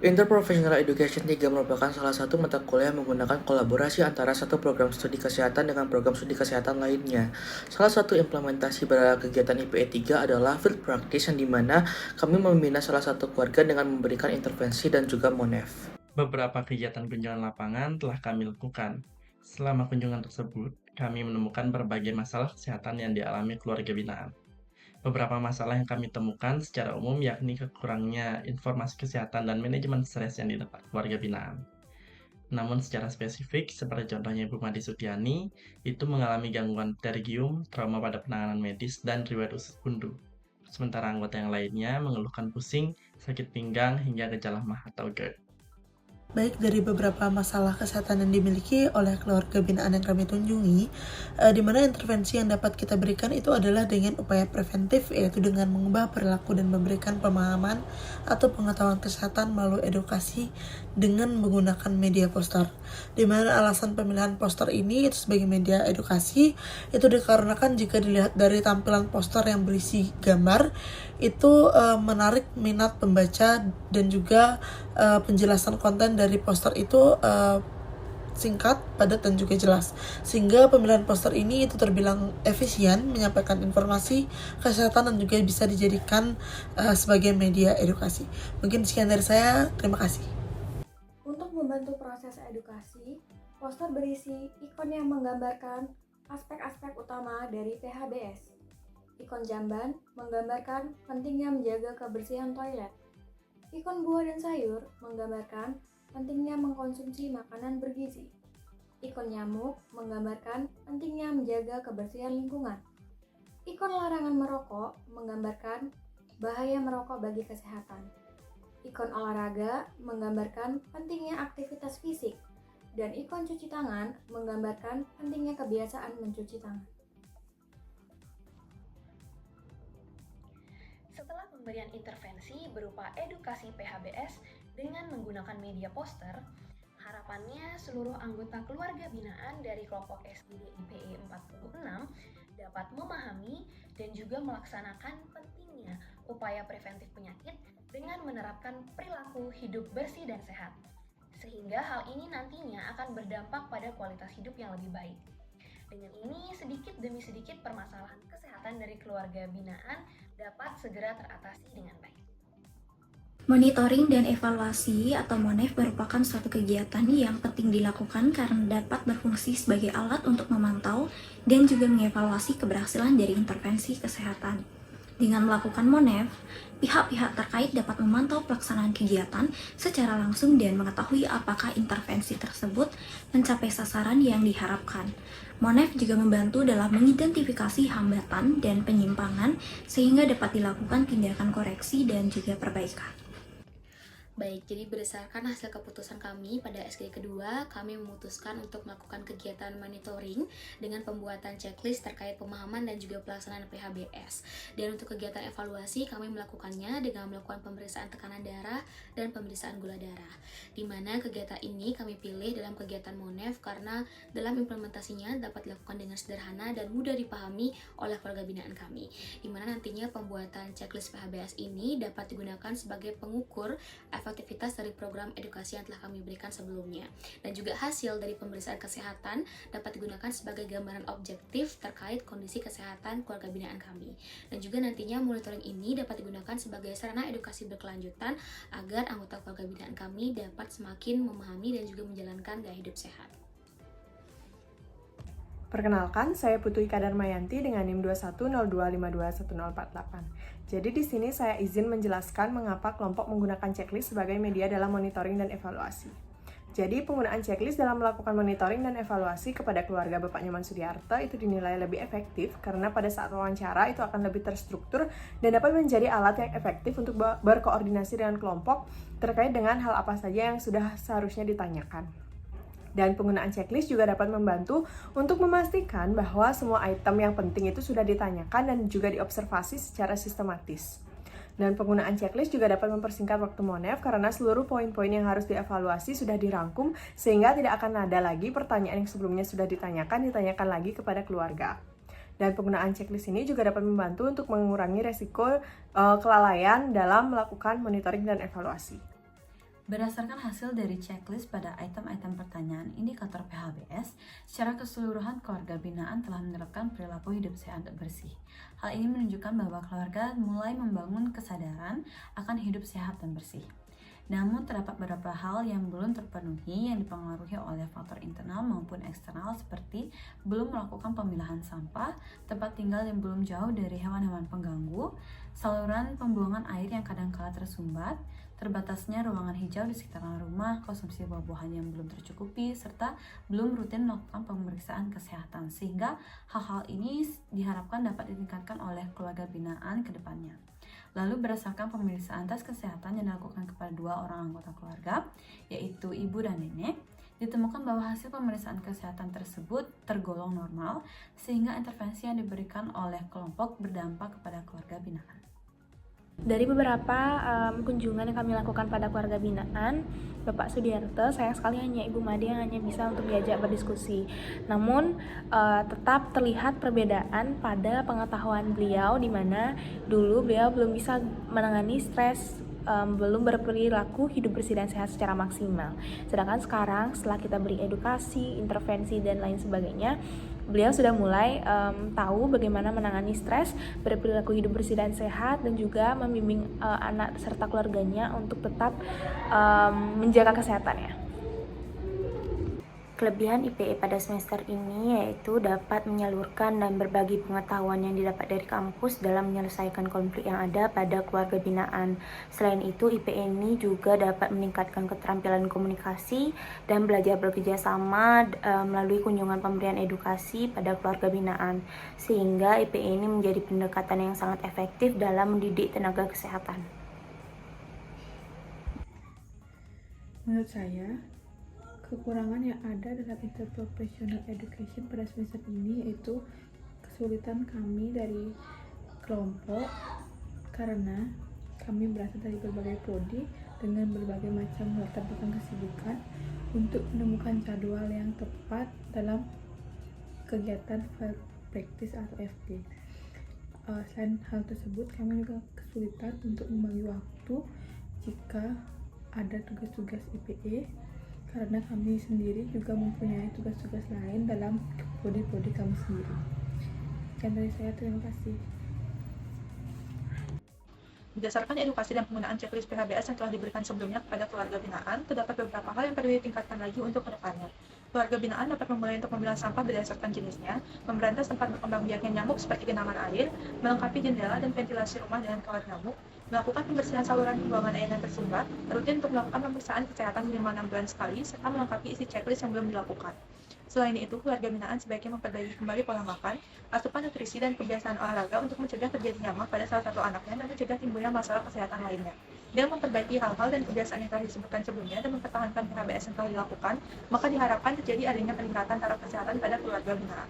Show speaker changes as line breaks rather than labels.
Interprofessional Education 3 merupakan salah satu mata kuliah menggunakan kolaborasi antara satu program studi kesehatan dengan program studi kesehatan lainnya. Salah satu implementasi pada kegiatan IPE 3 adalah field practice yang dimana kami membina salah satu keluarga dengan memberikan intervensi dan juga monef.
Beberapa kegiatan kunjungan lapangan telah kami lakukan. Selama kunjungan tersebut, kami menemukan berbagai masalah kesehatan yang dialami keluarga binaan. Beberapa masalah yang kami temukan secara umum yakni kekurangnya informasi kesehatan dan manajemen stres yang didapat keluarga binaan. Namun secara spesifik, seperti contohnya Ibu Madi Sutiani, itu mengalami gangguan pterygium, trauma pada penanganan medis, dan riwayat usus bundu. Sementara anggota yang lainnya mengeluhkan pusing, sakit pinggang, hingga gejala MAH atau GERD.
Baik dari beberapa masalah kesehatan yang dimiliki oleh keluarga binaan yang kami kunjungi, di mana intervensi yang dapat kita berikan itu adalah dengan upaya preventif, yaitu dengan mengubah perilaku dan memberikan pemahaman atau pengetahuan kesehatan melalui edukasi dengan menggunakan media poster. Di mana alasan pemilihan poster ini itu sebagai media edukasi itu dikarenakan jika dilihat dari tampilan poster yang berisi gambar itu menarik minat pembaca dan juga penjelasan konten dari poster itu singkat, padat, dan juga jelas. Sehingga pemilihan poster ini itu terbilang efisien menyampaikan informasi kesehatan dan juga bisa dijadikan sebagai media edukasi. Mungkin sekian dari saya, terima kasih.
Untuk membantu proses edukasi, poster berisi ikon yang menggambarkan aspek-aspek utama dari PHBS. Ikon jamban menggambarkan pentingnya menjaga kebersihan toilet. Ikon buah dan sayur menggambarkan pentingnya mengkonsumsi makanan bergizi. Ikon nyamuk menggambarkan pentingnya menjaga kebersihan lingkungan. Ikon larangan merokok menggambarkan bahaya merokok bagi kesehatan. Ikon olahraga menggambarkan pentingnya aktivitas fisik. Dan ikon cuci tangan menggambarkan pentingnya kebiasaan mencuci tangan.
Setelah pemberian intervensi berupa edukasi PHBS dengan menggunakan media poster, harapannya seluruh anggota keluarga binaan dari kelompok SDD IPE 46 dapat memahami dan juga melaksanakan pentingnya upaya preventif penyakit dengan menerapkan perilaku hidup bersih dan sehat. Sehingga hal ini nantinya akan berdampak pada kualitas hidup yang lebih baik. Dengan ini, sedikit demi sedikit permasalahan kesehatan dari keluarga binaan dapat segera teratasi dengan baik.
Monitoring dan evaluasi atau MONEV merupakan suatu kegiatan yang penting dilakukan karena dapat berfungsi sebagai alat untuk memantau dan juga mengevaluasi keberhasilan dari intervensi kesehatan. Dengan melakukan MONEV, pihak-pihak terkait dapat memantau pelaksanaan kegiatan secara langsung dan mengetahui apakah intervensi tersebut mencapai sasaran yang diharapkan. MONEV juga membantu dalam mengidentifikasi hambatan dan penyimpangan sehingga dapat dilakukan tindakan koreksi dan juga perbaikan.
Baik, jadi berdasarkan hasil keputusan kami pada SKD kedua, kami memutuskan untuk melakukan kegiatan monitoring dengan pembuatan checklist terkait pemahaman dan juga pelaksanaan PHBS. Dan untuk kegiatan evaluasi, kami melakukannya dengan melakukan pemeriksaan tekanan darah dan pemeriksaan gula darah. Di mana kegiatan ini kami pilih dalam kegiatan MONEV karena dalam implementasinya dapat dilakukan dengan sederhana dan mudah dipahami oleh keluarga binaan kami. Di mana nantinya pembuatan checklist PHBS ini dapat digunakan sebagai pengukur efektivitas dari program edukasi yang telah kami berikan sebelumnya. Dan juga hasil dari pemeriksaan kesehatan dapat digunakan sebagai gambaran objektif terkait kondisi kesehatan keluarga binaan kami. Dan juga nantinya monitoring ini dapat digunakan sebagai sarana edukasi berkelanjutan agar anggota keluarga binaan kami dapat semakin memahami dan juga menjalankan gaya hidup sehat.
Perkenalkan, saya Putri Kadarmayanti dengan NIM 2102521048. Jadi di sini saya izin menjelaskan mengapa kelompok menggunakan checklist sebagai media dalam monitoring dan evaluasi. Jadi penggunaan checklist dalam melakukan monitoring dan evaluasi kepada keluarga Bapak Nyoman Sudiarto itu dinilai lebih efektif karena pada saat wawancara itu akan lebih terstruktur dan dapat menjadi alat yang efektif untuk berkoordinasi dengan kelompok terkait dengan hal apa saja yang sudah seharusnya ditanyakan. Dan penggunaan checklist juga dapat membantu untuk memastikan bahwa semua item yang penting itu sudah ditanyakan dan juga diobservasi secara sistematis. Dan penggunaan checklist juga dapat mempersingkat waktu MONEV karena seluruh poin-poin yang harus dievaluasi sudah dirangkum sehingga tidak akan ada lagi pertanyaan yang sebelumnya sudah ditanyakan lagi kepada keluarga. Dan penggunaan checklist ini juga dapat membantu untuk mengurangi resiko kelalaian dalam melakukan monitoring dan evaluasi.
Berdasarkan hasil dari checklist pada item-item pertanyaan indikator PHBS, secara keseluruhan keluarga binaan telah menerapkan perilaku hidup sehat dan bersih. Hal ini menunjukkan bahwa keluarga mulai membangun kesadaran akan hidup sehat dan bersih. Namun, terdapat beberapa hal yang belum terpenuhi yang dipengaruhi oleh faktor internal maupun eksternal seperti belum melakukan pemilahan sampah, tempat tinggal yang belum jauh dari hewan-hewan pengganggu, saluran pembuangan air yang kadang-kala tersumbat, terbatasnya ruangan hijau di sekitaran rumah, konsumsi buah-buahan yang belum tercukupi, serta belum rutin melakukan pemeriksaan kesehatan, sehingga hal-hal ini diharapkan dapat ditingkatkan oleh keluarga binaan ke depannya. Lalu berdasarkan pemeriksaan tes kesehatan yang dilakukan kepada 2 orang anggota keluarga, yaitu ibu dan nenek, ditemukan bahwa hasil pemeriksaan kesehatan tersebut tergolong normal, sehingga intervensi yang diberikan oleh kelompok berdampak kepada keluarga binaan.
Dari beberapa kunjungan yang kami lakukan pada keluarga binaan, Bapak Sudiarto, sayang sekali hanya Ibu Made yang hanya bisa untuk diajak berdiskusi. Namun tetap terlihat perbedaan pada pengetahuan beliau, di mana dulu beliau belum bisa menangani stres, belum berperilaku hidup bersih dan sehat secara maksimal. Sedangkan sekarang setelah kita beri edukasi, intervensi dan lain sebagainya, beliau sudah mulai tahu bagaimana menangani stres, berperilaku hidup bersih dan sehat, dan juga membimbing anak serta keluarganya untuk tetap menjaga kesehatannya.
Kelebihan IPE pada semester ini yaitu dapat menyalurkan dan berbagi pengetahuan yang didapat dari kampus dalam menyelesaikan konflik yang ada pada keluarga binaan. Selain itu, IPE ini juga dapat meningkatkan keterampilan komunikasi dan belajar bekerja sama melalui kunjungan pemberian edukasi pada keluarga binaan, sehingga IPE ini menjadi pendekatan yang sangat efektif dalam mendidik tenaga kesehatan.
Menurut saya, kekurangan yang ada dalam interprofessional education pada semester ini yaitu kesulitan kami dari kelompok, karena kami berasal dari berbagai prodi dengan berbagai macam latar belakang kesibukan untuk menemukan jadwal yang tepat dalam kegiatan field practice atau FP. Selain hal tersebut, kami juga kesulitan untuk membagi waktu jika ada tugas-tugas IPE, karena kami sendiri juga mempunyai tugas-tugas lain dalam prodi-prodi kami sendiri. Sekian dari saya, terima kasih.
Berdasarkan edukasi dan penggunaan checklist PHBS yang telah diberikan sebelumnya kepada keluarga binaan, terdapat beberapa hal yang perlu ditingkatkan lagi untuk kedepannya. Keluarga binaan dapat memulai untuk memilah sampah berdasarkan jenisnya, memberantas tempat berkembang biaknya nyamuk seperti genangan air, melengkapi jendela dan ventilasi rumah dengan kawat nyamuk, melakukan pembersihan saluran pembuangan air yang tersumbat, rutin untuk melakukan pemeriksaan kesehatan minimal 6 bulan sekali, serta melengkapi isi checklist yang belum dilakukan. Selain itu, keluarga binaan sebaiknya memperbaiki kembali pola makan, asupan nutrisi, dan kebiasaan olahraga untuk mencegah terjadinya nyamuk pada salah satu anaknya dan mencegah timbulnya masalah kesehatan lainnya. Dengan memperbaiki hal-hal dan kebiasaan yang telah disebutkan sebelumnya dan mempertahankan PHBS yang telah dilakukan, maka diharapkan terjadi adanya peningkatan taraf kesehatan pada keluarga binaan.